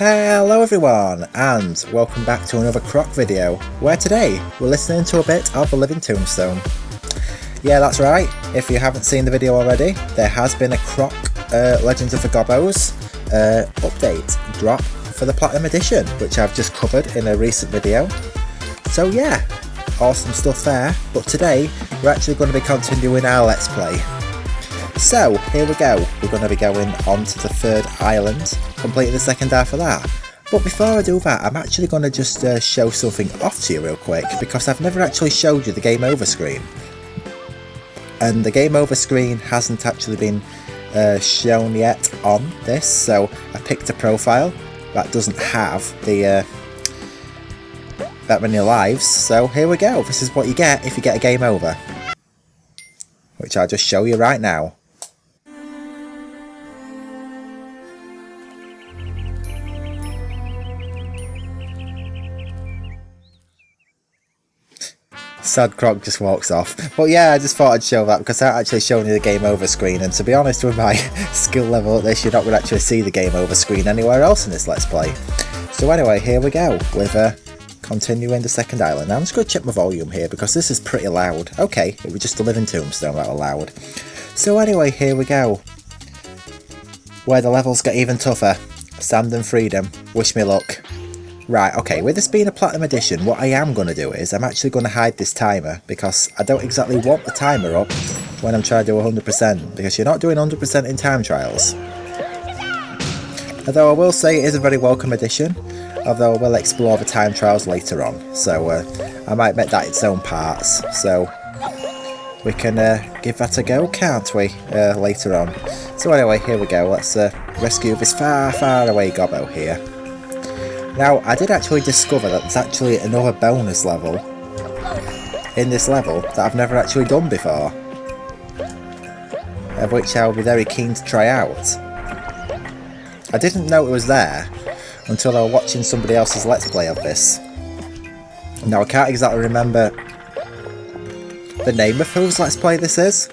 Hello everyone, and welcome back to another Croc video, where today we're listening to a bit of The Living Tombstone. Yeah, that's right, if you haven't seen the video already, there has been a Croc Legends of the Gobbos update drop for the Platinum Edition, which I've just covered in a recent video. So yeah, awesome stuff there, but today we're actually going to be continuing our Let's Play. So, here we go, we're going to be going on to the third island, completing the second half of that. But before I do that, I'm actually going to just show something off to you real quick, because I've never actually showed you the game over screen. And the game over screen hasn't actually been shown yet on this, so I picked a profile that doesn't have the that many lives, so here we go, this is what you get if you get a game over. Which I'll just show you right now. Sad Croc just walks off. But yeah, I just thought I'd show that because I actually shown you the game over screen, and to be honest with my skill level at this, you're not going to actually see the game over screen anywhere else in this Let's Play. So anyway, here we go with continuing the second island. Now I'm just going to check my volume here because this is pretty loud. Okay, it was just a living tombstone that were loud. So anyway, here we go. Where the levels get even tougher. Sand and freedom. Wish me luck. Right, okay, with this being a Platinum Edition, what I am going to do is I'm actually going to hide this timer because I don't exactly want the timer up when I'm trying to do 100%, because you're not doing 100% in time trials. Although I will say it is a very welcome addition, although I will explore the time trials later on, so I might make that its own parts, so we can give that a go, can't we, later on. So anyway, here we go, let's rescue this far, far away Gobbo here. Now, I did actually discover that there's actually another bonus level in this level that I've never actually done before, of which I'll be very keen to try out. I didn't know it was there until I was watching somebody else's Let's Play of this. Now, I can't exactly remember the name of whose Let's Play this is,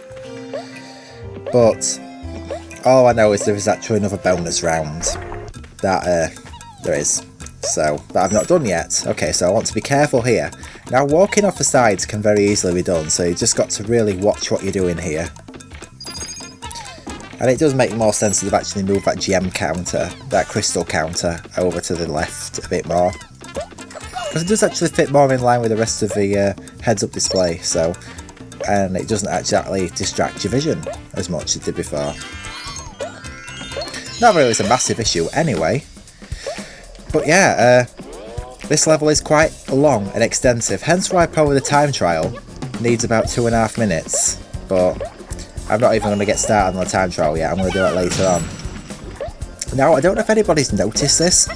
but all I know is there is actually another bonus round that there is. So, that I've not done yet. Okay, so I want to be careful here. Now, walking off the sides can very easily be done, so you just got to really watch what you're doing here. And it does make more sense to actually move that gem counter, that crystal counter, over to the left a bit more. Because it does actually fit more in line with the rest of the heads-up display, so... And it doesn't actually distract your vision as much as it did before. Not really it's a massive issue anyway. But yeah, this level is quite long and extensive, hence why probably the time trial needs about 2.5 minutes. But I'm not even going to get started on the time trial yet, I'm going to do it later on. Now, I don't know if anybody's noticed this,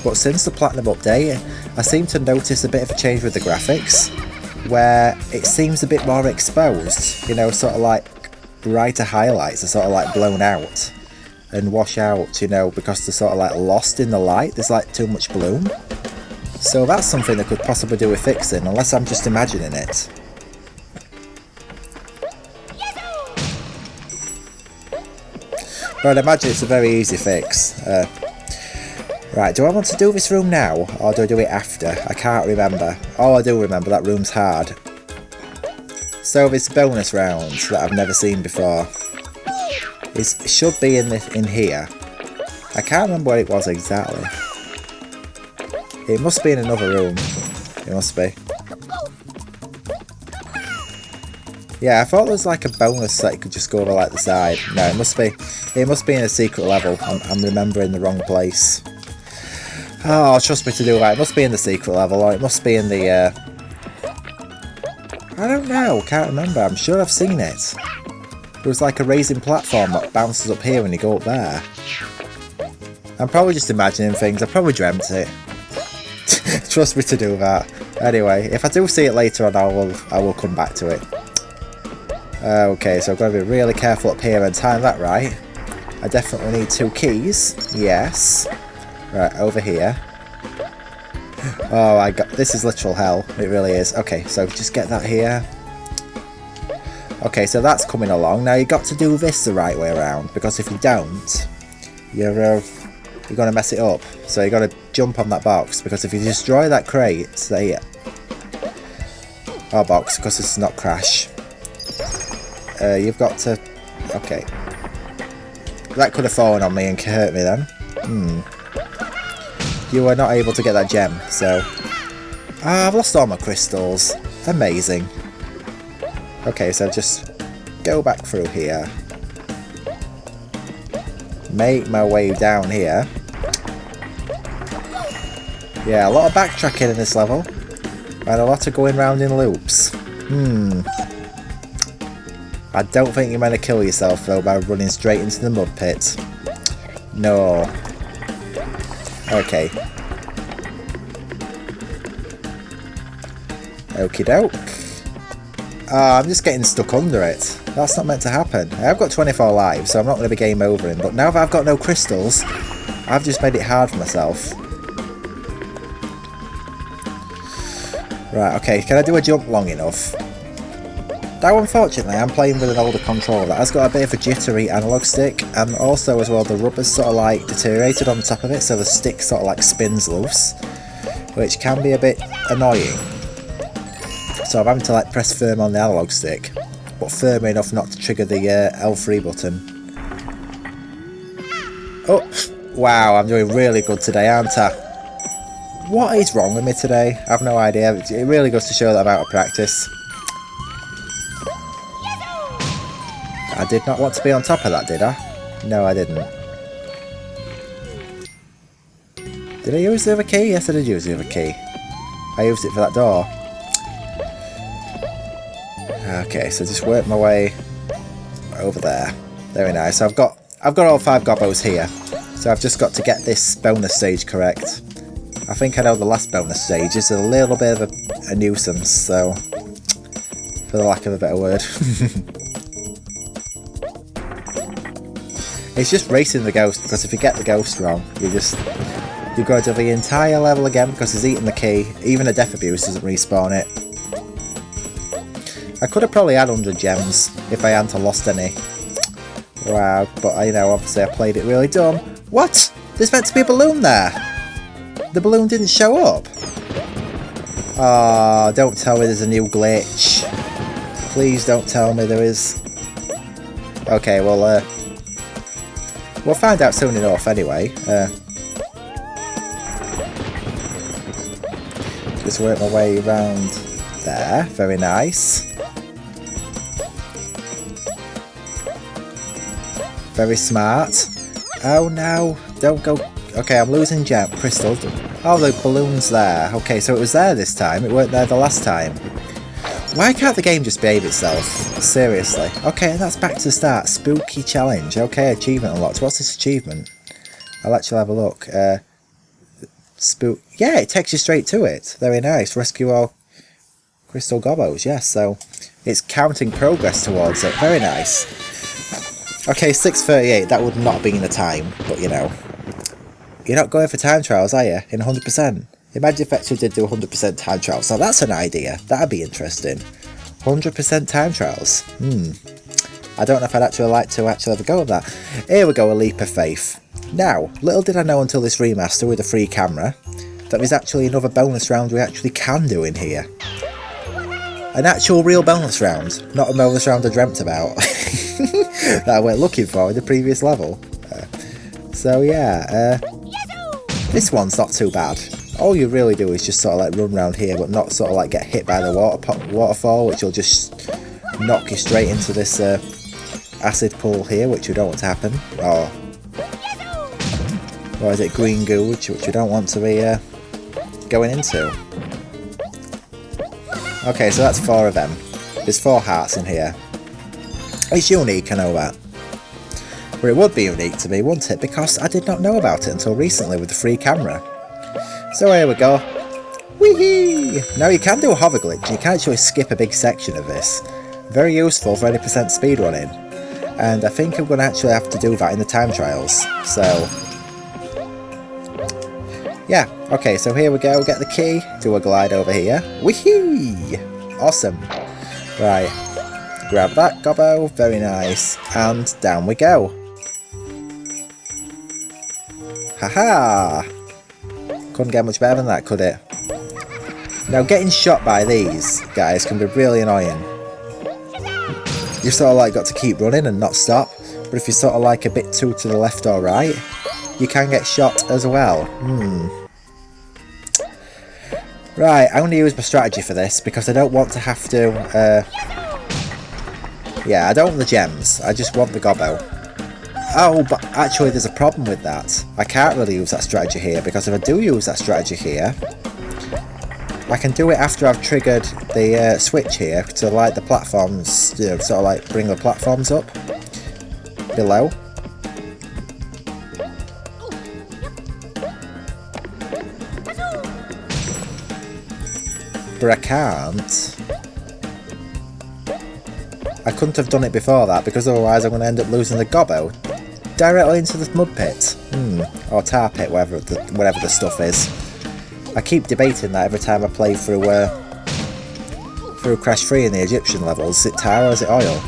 but since the Platinum update, I seem to notice a bit of a change with the graphics, where it seems a bit more exposed, you know, sort of like brighter highlights are sort of like blown out and wash out, you know, because they're sort of like lost in the light, there's like too much bloom. So that's something that could possibly do with fixing, unless I'm just imagining it. But I'd imagine it's a very easy fix. Right, do I want to do this room now, or do I do it after? I can't remember. Oh, I do remember, that room's hard. So this bonus round that I've never seen before. It should be in here. I can't remember what it was exactly. It must be in another room. It must be. Yeah, I thought there was like a bonus that you could just go over like the side. No, it must be in a secret level. I'm remembering the wrong place. Oh, trust me to do that. It must be in the secret level, or it must be in the I don't know, can't remember. I'm sure I've seen it. There was like a raising platform that bounces up here when you go up there. I'm probably just imagining things, I probably dreamt it. Trust me to do that. Anyway, if I do see it later on, I will come back to it. Okay, so I've got to be really careful up here and time that right. I definitely need 2 keys. Yes. Right, over here. Oh, this is literal hell. It really is. Okay, so just get that here. Okay, so that's coming along. Now you've got to do this the right way around, because if you don't, you're you're going to mess it up. So you've got to jump on that box, because if you destroy that crate, say it. Or box, because it's not crash. You've got to... Okay. That could have fallen on me and hurt me then. You were not able to get that gem, so... I've lost all my crystals. Amazing. Okay, so just go back through here. Make my way down here. Yeah, a lot of backtracking in this level. And a lot of going round in loops. I don't think you're meant to kill yourself though by running straight into the mud pit. No. Okay. Okie doke. I'm just getting stuck under it. That's not meant to happen. I've got 24 lives, so I'm not going to be game overing. But now that I've got no crystals, I've just made it hard for myself. Right, okay, can I do a jump long enough? Now, unfortunately, I'm playing with an older controller that has got a bit of a jittery analog stick, and also as well the rubber's sort of like deteriorated on top of it, so the stick sort of like spins loose, which can be a bit annoying. So I'm having to like press firm on the analog stick, but firm enough not to trigger the L3 button. Oh, wow, I'm doing really good today, aren't I? What is wrong with me today? I have no idea. It really goes to show that I'm out of practice. I did not want to be on top of that, did I? No, I didn't. Did I use the other key? Yes, I did use the other key. I used it for that door. Okay, so just work my way over there. Very nice. I've got all 5 gobbos here. So I've just got to get this bonus stage correct. I think I know the last bonus stage is a little bit of a nuisance, so... for the lack of a better word. It's just racing the ghost, because if you get the ghost wrong, you've got to do the entire level again, because he's eating the key. Even a death abuse doesn't respawn it. I could have probably had 100 gems if I hadn't lost any. Wow, but you know, obviously I played it really dumb. What? There's meant to be a balloon there! The balloon didn't show up! Ah, don't tell me there's a new glitch. Please don't tell me there is. Okay, well, we'll find out soon enough anyway. Just work my way around there. Very nice. Very smart. Oh no, don't go. Okay, I'm losing gem crystals. Oh, the balloon's there. Okay, so it was there this time. It weren't there the last time. Why can't the game just behave itself? Seriously. Okay, and that's back to the start. Spooky challenge. Okay, achievement unlocked. What's this achievement? I'll actually have a look. Yeah, it takes you straight to it. Very nice. Rescue all crystal gobbos. Yes, so it's counting progress towards it. Very nice. Okay, 6:38. That would not have been the time, but you know. You're not going for time trials, are you? In 100%. Imagine if actually did do 100% time trials. So that's an idea. That'd be interesting. 100% time trials. I don't know if I'd actually like to have a go at that. Here we go, a leap of faith. Now, little did I know until this remaster with a free camera that there's actually another bonus round we actually can do in here. An actual real bonus round. Not a bonus round I dreamt about. That I went looking for in the previous level. So yeah, this one's not too bad. All you really do is just sort of like run around here, but not sort of like get hit by the waterfall, which will just knock you straight into this acid pool here, which we don't want to happen. Or is it green goo, which we don't want to be going into. Okay, so that's 4 of them. There's 4 hearts in here. It's unique, I know that. But it would be unique to me, wouldn't it? Because I did not know about it until recently with the free camera. So here we go. Whee! Now you can do a hover glitch. You can actually skip a big section of this. Very useful for any percent speedrunning. And I think I'm going to actually have to do that in the time trials. So... yeah, okay, so here we go. Get the key. Do a glide over here. Whee! Awesome. Right. Grab that gobbo. Very nice. And down we go. Haha! Couldn't get much better than that, could it? Now, getting shot by these guys can be really annoying. You've sort of like got to keep running and not stop, but if you're sort of like a bit too to the left or right, you can get shot as well. Right, I'm going to use my strategy for this because I don't want to have to... yeah, I don't want the gems, I just want the gobbo. Oh, but actually there's a problem with that. I can't really use that strategy here, because if I do use that strategy here, I can do it after I've triggered the switch here to light the platforms, you know, sort of like bring the platforms up below. But I can't. I couldn't have done it before that, because otherwise I'm going to end up losing the gobbo directly into the mud pit. Or tar pit, whatever the stuff is. I keep debating that every time I play through Crash 3 in the Egyptian levels. Is it tar or is it oil?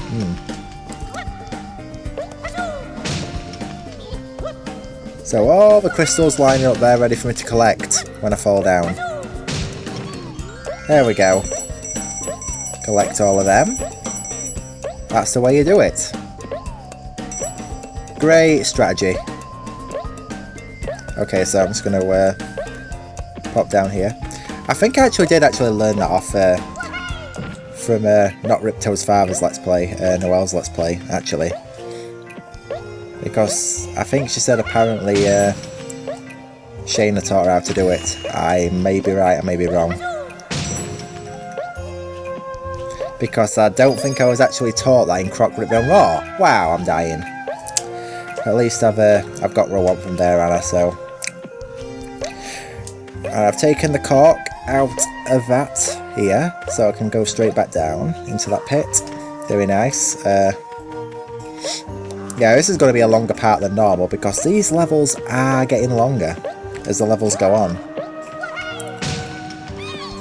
So all the crystals lining up there ready for me to collect when I fall down. There we go. Collect all of them. That's the way you do it. Great strategy. Okay, so I'm just going to pop down here. I think I actually did learn that off from not Ripto's father's Let's Play, Noelle's Let's Play, actually. Because I think she said apparently Shayna taught her how to do it. I may be right, I may be wrong. Because I don't think I was actually taught that in Croc Ripdown Raw. Wow, I'm dying. At least I've got what I want from there, Anna, so... I've taken the cork out of that here, so I can go straight back down into that pit. Very nice. Yeah, this is going to be a longer part than normal, because these levels are getting longer as the levels go on.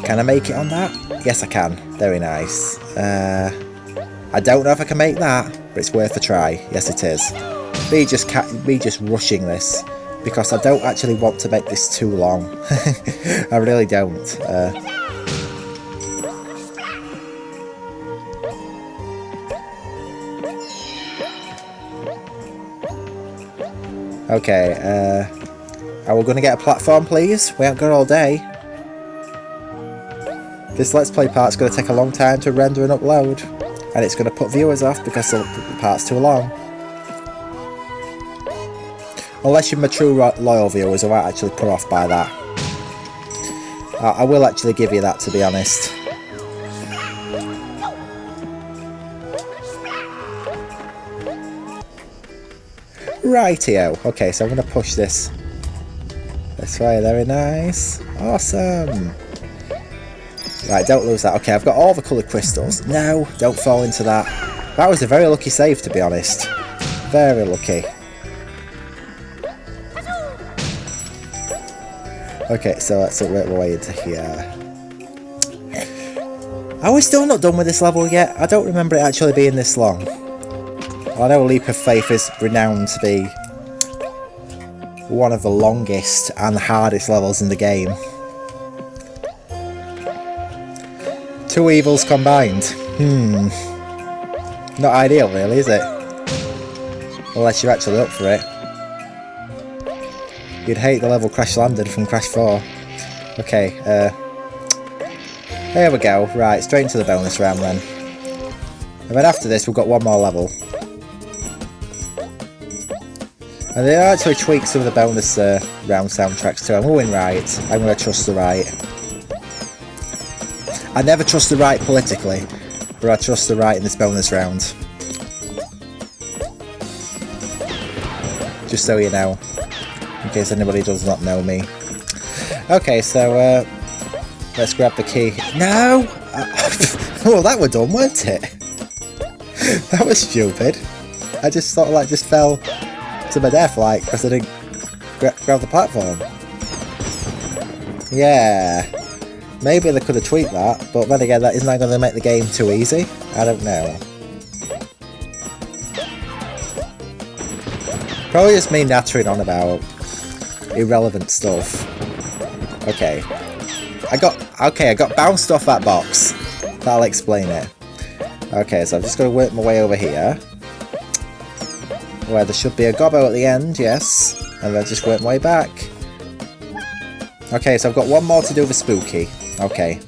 Can I make it on that? Yes, I can. Very nice. I don't know if I can make that, but it's worth a try. Yes, it is. Me just rushing this, because I don't actually want to make this too long. I really don't. Okay, are we going to get a platform, please? We haven't got all day. This Let's Play part's going to take a long time to render and upload, and it's going to put viewers off because the part's too long. Unless you're my true loyal viewers, I won't actually put off by that. I will actually give you that, to be honest. Rightio. Okay, so I'm going to push this way. Very nice. Awesome. Right, don't lose that. Okay, I've got all the coloured crystals. No, don't fall into that. That was a very lucky save, to be honest. Very lucky. Okay, so let's work our way into here. Are we still not done with this level yet? I don't remember it actually being this long. I know Leap of Faith is renowned to be one of the longest and hardest levels in the game. Two evils combined. Not ideal really, is it? Unless you're actually up for it. You'd hate the level Crash Landed from Crash 4. Okay, there we go. Right, straight into the bonus round then. And then after this we've got one more level. And they actually tweak some of the bonus round soundtracks too. I'm going right. I'm going to trust the right. I never trust the right politically, but I trust the right in this bonus round. Just so you know, in case anybody does not know me. Okay, so let's grab the key. No! Well, that was done, weren't it? That was stupid. I just sort of like just fell to my death, like, because I didn't grab the platform. Yeah. Maybe they could have tweaked that, but then again, isn't that going to make the game too easy? I don't know. Probably just me nattering on about irrelevant stuff. Okay. I got bounced off that box. That'll explain it. Okay, so I've just got to work my way over here. Where there should be a gobbo at the end, yes. And then just work my way back. Okay, so I've got one more to do with Spooky. Okay.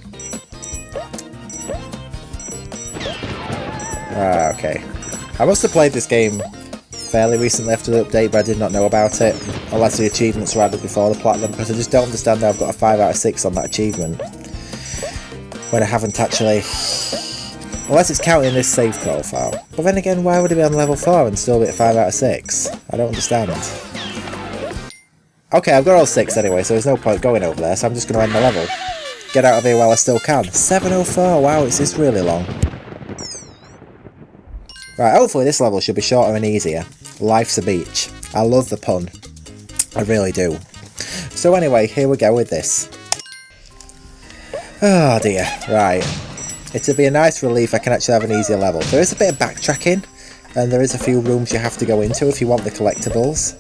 Okay. I must have played this game fairly recently after the update, but I did not know about it. Unless the achievements were added before the platinum, because I just don't understand how I've got a 5 out of 6 on that achievement. When I haven't actually... Unless it's counting this save profile. But then again, why would it be on level 4 and still be at 5 out of 6? I don't understand. Okay, I've got all 6 anyway, so there's no point going over there, so I'm just going to end the level. Get out of here while I still can. 7:04, wow, it's this really long. Right, hopefully this level should be shorter and easier. Life's a beach. I love the pun. I really do. So anyway, here we go with this. Oh dear, right. It'll be a nice relief I can actually have an easier level. There is a bit of backtracking, and there is a few rooms you have to go into if you want the collectibles.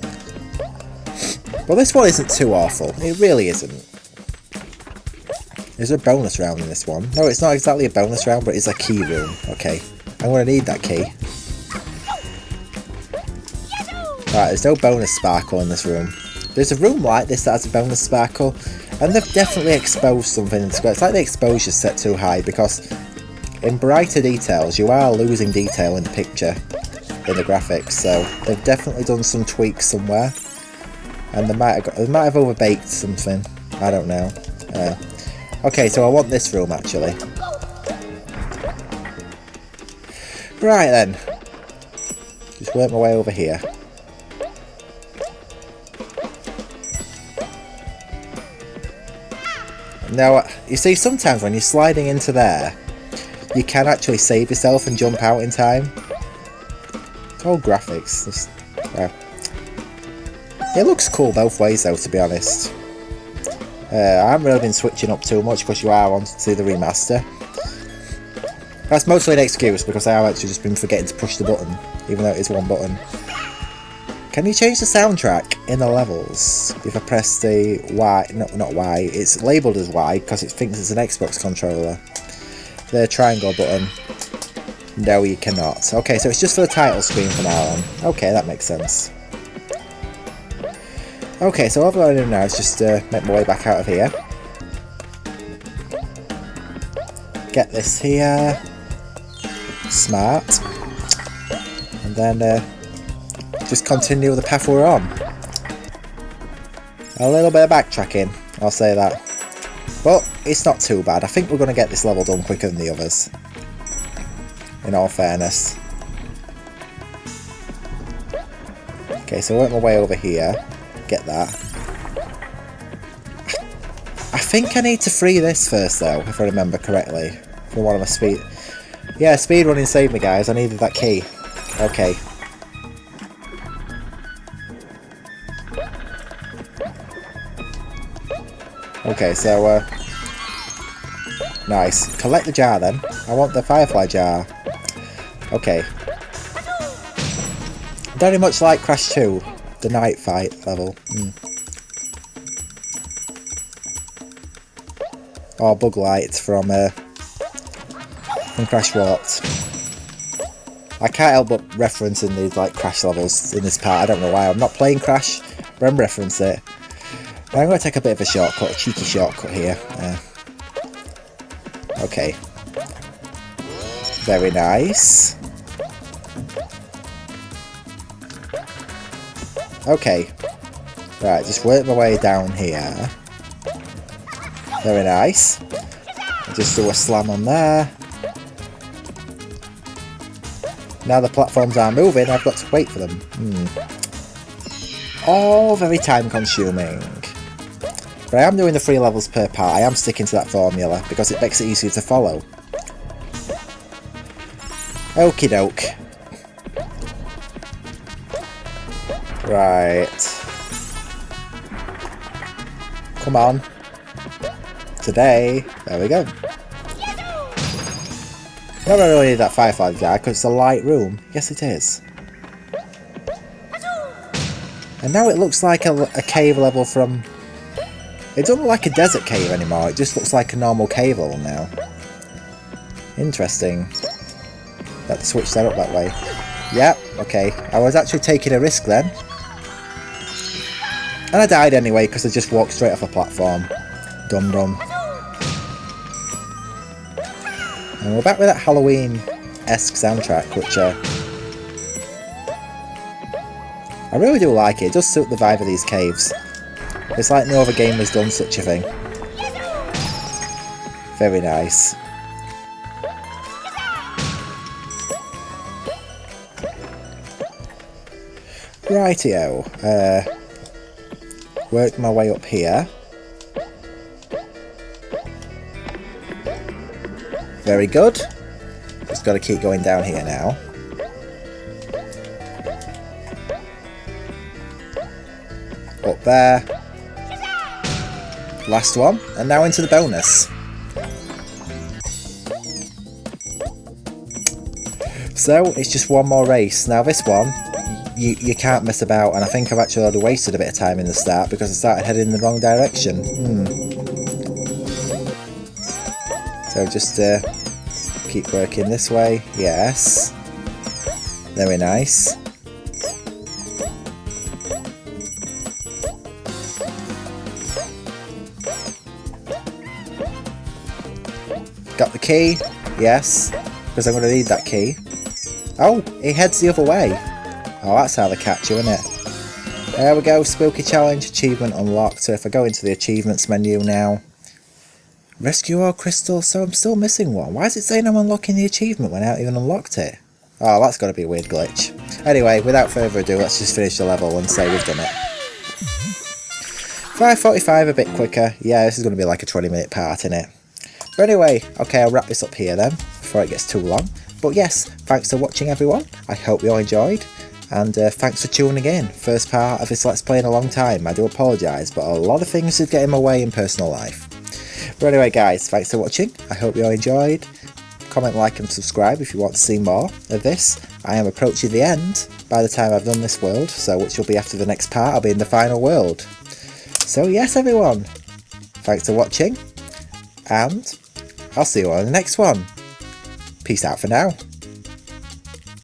But this one isn't too awful. It really isn't. There's a bonus round in this one. No, it's not exactly a bonus round, but it's a key room. Okay, I'm going to need that key. Right, there's no bonus sparkle in this room. There's a room like this that has a bonus sparkle, and they've definitely exposed something in the square. It's like the exposure's set too high, because in brighter details you are losing detail in the picture, in the graphics, so they've definitely done some tweaks somewhere, and they might have overbaked something. I don't know. Okay, so I want this room actually. Right then, just work my way over here. Now, you see, sometimes when you're sliding into there, you can actually save yourself and jump out in time. It's all graphics. It looks cool both ways though, to be honest. I haven't really been switching up too much because you are on to the remaster. That's mostly an excuse because I have actually just been forgetting to push the button, even though it is one button. Can you change the soundtrack in the levels if I press the Y? No, not Y. It's labelled as Y because it thinks it's an Xbox controller. The triangle button. No, you cannot. Okay, so it's just for the title screen from now on. Okay, that makes sense. Okay, so all I'm going to do now is just make my way back out of here. Get this here. Smart. And then just continue the path we're on. A little bit of backtracking, I'll say that. But it's not too bad. I think we're going to get this level done quicker than the others. In all fairness. Okay, so I work my way over here. Get that. I think I need to free this first though, if I remember correctly. For one of my speed... Yeah, speedrunning saved me guys, I needed that key. Okay. Okay, so, nice. Collect the jar then. I want the firefly jar. Okay. Very much like Crash 2, the night fight level. Or Bug Light from Crash Warped. I can't help but referencing these like Crash levels in this part. I don't know why. I'm not playing Crash, but I'm referencing it. I'm going to take a bit of a shortcut, a cheeky shortcut here. Okay. Very nice. Okay. Right, just work my way down here. Very nice. Just do a slam on there. Now the platforms are moving, I've got to wait for them. All very time consuming. But I am doing the 3 levels per part. I am sticking to that formula because it makes it easier to follow. Okie doke. Right. Come on. Today. There we go. I don't really need that firefly jar because it's a light room. Yes, it is. And now it looks like a cave level from... It doesn't look like a desert cave anymore, it just looks like a normal cave level now. Interesting. That to switch that up that way. Yeah, okay. I was actually taking a risk then. And I died anyway because I just walked straight off a platform. Dum dum. And we're back with that Halloween-esque soundtrack, which I really do like it. It does suit the vibe of these caves. It's like no other game has done such a thing. Very nice. Rightio. Work my way up here. Very good. Just got to keep going down here now. Up there. Last one. And now into the bonus. So, it's just one more race. Now this one, you can't mess about, and I think I've actually already wasted a bit of time in the start because I started heading in the wrong direction. So just keep working this way. Yes. Very nice. Got the key. Yes. Because I'm going to need that key. Oh, he heads the other way. Oh, that's how they catch you, isn't it? There we go. Spooky challenge. Achievement unlocked. So if I go into the achievements menu now. Rescue all crystals, so I'm still missing one. Why is it saying I'm unlocking the achievement when I haven't even unlocked it? Oh, that's got to be a weird glitch. Anyway, without further ado, let's just finish the level and say we've done it. 5:45, a bit quicker. Yeah, this is going to be like a 20-minute part, innit? But anyway, okay, I'll wrap this up here then, before it gets too long. But yes, thanks for watching everyone. I hope you all enjoyed. And thanks for tuning in. First part of this Let's Play in a long time. I do apologise, but a lot of things did get in my way in personal life. But anyway guys, thanks for watching, I hope you all enjoyed. Comment, like and subscribe if you want to see more of this. I am approaching the end by the time I've done this world, so which will be after the next part, I'll be in the final world. So yes everyone, thanks for watching, and I'll see you all in the next one. Peace out for now.